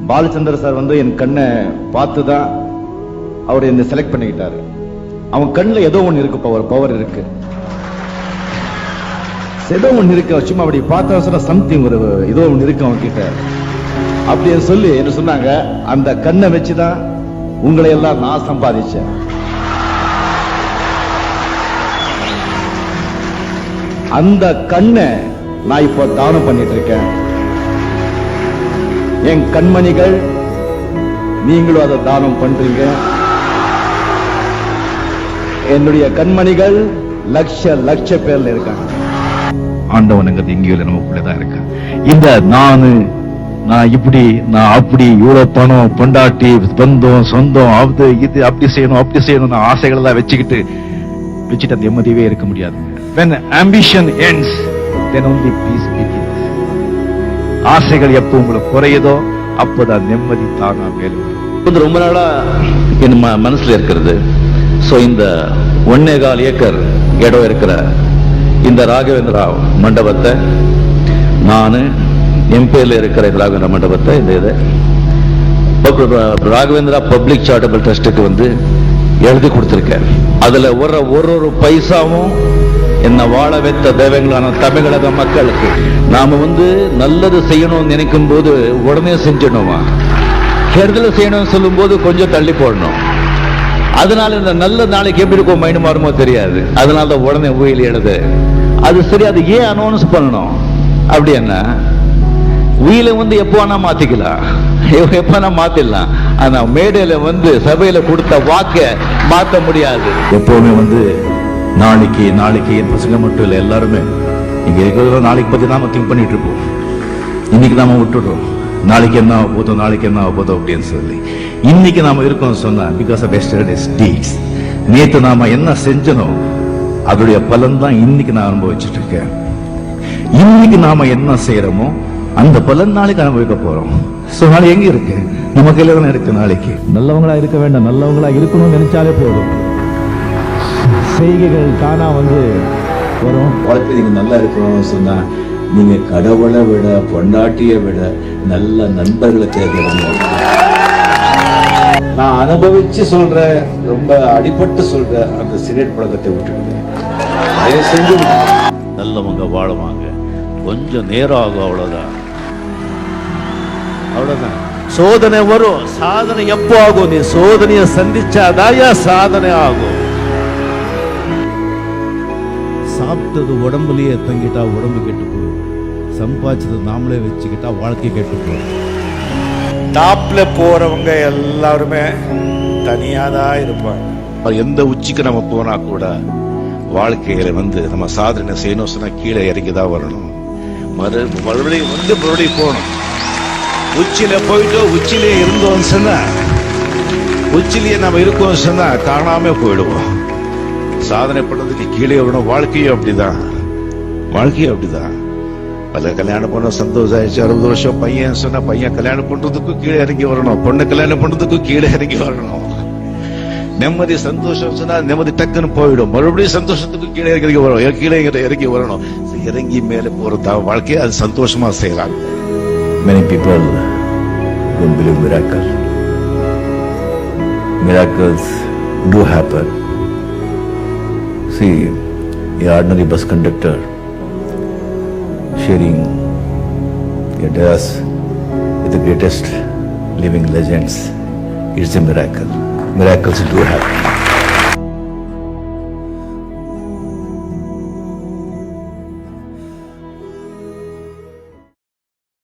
Balachandra sir வந்து என் கண்ணை பார்த்து தான் அவர் என்னை செலக்ட் பண்ணிக்கிட்டாரு. அவன் கண்ணில் ஏதோ ஒன்று இருக்கு, பவர் இருக்கு, ஏதோ ஒன்று இருக்கு. சும்மா அப்படி பார்த்தா சொன்ன சம்திங், ஒரு ஏதோ ஒன்று இருக்கு அவன் கிட்ட அப்படின்னு சொல்லி என்ன சொன்னாங்க. அந்த கண்ணை வச்சுதான் உங்களை எல்லாம் நான் சம்பாதிச்சேன். அந்த கண்ணை நான் இப்போ தானம் பண்ணிட்டு இருக்கேன். என் கண்மணிகள், நீங்களும் அதை தானம் பண்றீங்க. என்னுடைய கண்மணிகள் லட்ச பேர்ல இருக்காங்க. ஆண்டவனுங்கிறது எங்கேயோ நமக்குள்ளதான் இருக்கான். இந்த நான் இப்படி நான் அப்படி இவ்வளவு பணம், பொண்டாட்டி, பந்தம், சொந்தம், அது இது அப்படி செய்யணும் ஆசைகள் எல்லாம் வச்சுட்டு அந்த நிம்மதியே இருக்க முடியாது. When ambition ends, then only peace begins. ஆசைகள் எப்போ உங்களுக்கு குறையுதோ அப்போதான் நிம்மதி தானா மேலும். ரொம்ப நாளா என் மனசுல இருக்கிறது. சோ இந்த 1.25 ஏக்கர் இடம் இருக்கிற இந்த ராகவேந்திரா மண்டபத்தை, நான் என் பேர்ல இருக்கிற ராகவேந்திரா மண்டபத்தை, இந்த இதை ராகவேந்திரா பப்ளிக் சாரிட்டபிள் ட்ரஸ்டுக்கு வந்து எழுதி கொடுத்திருக்கேன். அதுல ஒரு பைசாவும் என்ன வாழ வைத்த தெய்வங்களான தமிழக மக்களுக்கு நாம வந்து நல்லது செய்யணும்னு நினைக்கும் போது உடனே செஞ்சிடணுமா, கெடுதல் செய்யணும்னு சொல்லும் போது கொஞ்சம் தள்ளி போடணும். அதனால இந்த நல்ல நாளைக்கு எப்படி இருக்கும் மைண்ட் மாறுமோ தெரியாது. அதனால தான் உடனே உயிர் எழுது. அது சரி, அது ஏன் அனௌன்ஸ் பண்ணணும் அப்படி என்ன? உயிரை வந்து எப்போ வேணா மாத்திக்கலாம், எப்ப மாத்திடலாம். ஆனா மேடையில வந்து சபையில கொடுத்த வாக்க மாத்த முடியாது. எப்பவுமே வந்து நாளைக்கு என் பசங்க மட்டும் இல்லை, எல்லாருமே இங்க இருக்கிற நாளைக்கு பத்தி நாம திங்க் பண்ணிட்டு இருப்போம். இன்னைக்கு நாம விட்டுடுறோம், நாளைக்கு என்ன ஆக போதும் அப்படின்னு சொல்லி. இன்னைக்கு நாம இருக்கோம் சொன்னா பிகாஸ் ஆஃப் yesterday's deeds. நேத்து நாம என்ன செஞ்சனோ அதோடைய பலன் தான் இன்னைக்கு நான் அனுபவிச்சுட்டு இருக்கேன். இன்னைக்கு நாம என்ன செய்யறோமோ அந்த பலன் நாளைக்கு அனுபவிக்க போறோம். சோ நாளை எங்க இருக்கு? நம்ம கையில தானே இருக்கு. நாளைக்கு நல்லவங்களா இருக்க வேண்டாம், நல்லவங்களா இருக்கணும்னு நினைச்சாலே போதும், செய்கைகள் தானா வந்து வரும். வாழ்க்கை நீங்க நல்லா இருக்கணும்னு சொன்னா நீங்க கடவுளை விட, பொண்டாட்டியை விட நல்ல நண்பர்களை தேர்ந்தெடுங்க. நான் அனுபவிச்சு சொல்றேன், ரொம்ப அடிபட்டு சொல்றேன், அந்த சிகரெட் பழக்கத்தை விட்டுடுங்க. தயவு செஞ்சு நல்லவங்க வாழுவாங்க, கொஞ்சம் நேரம் ஆகும், அவ்வளவுதான். சோதனை வரும், சாதனை எப்போ ஆகும்? நீ சோதனையை சந்திச்சாதாயா சாதனை ஆகும். சாப்பிட்டது உடம்புலயே தங்கிட்டா உடம்பு கெட்டு போகும், சம்பாதிச்சது நாமளே வச்சுக்கிட்டா வாழ்க்கை கெட்டு போகும். டாப்ல போறவங்க எல்லாருமே தனியாதான் இருப்பாங்க. எந்த உச்சிக்கு நம்ம போனா கூட வாழ்க்கையில வந்து நம்ம சாதனை செய்யணும் சொன்னா கீழே இறங்கிதான் வரணும். மறுபடியும் போகணும். உச்சியில போயிட்டு உச்சிலே இருந்தோம் சொன்னா, உச்சிலேயே நம்ம இருக்கோம் சொன்னா காணாம போயிடுவோம். சாதனை பண்றதுக்கு கீழே வரணும். வாழ்க்கையும் அப்படிதான். பல கல்யாணம் பண்ண சந்தோஷம் ஆயிடுச்சு, 60 வருஷம் பையன் சொன்னா பையன் கல்யாணம் பண்றதுக்கும் கீழே இறங்கி வரணும், பொண்ணு கல்யாணம் பண்றதுக்கும் கீழே இறங்கி வரணும். நிம்மதி சந்தோஷம் சொன்னா நிம்மதி டக்குன்னு போயிடும், மறுபடியும் சந்தோஷத்துக்கு கீழே இறங்கி வரணும். இறங்கி மேலே போறதா வாழ்க்கையை, அது சந்தோஷமா செய்யறாங்க. Many people don't believe miracles. Miracles do happen. See, an ordinary bus conductor sharing a dais with the greatest living legends, it's a miracle. Miracles do happen.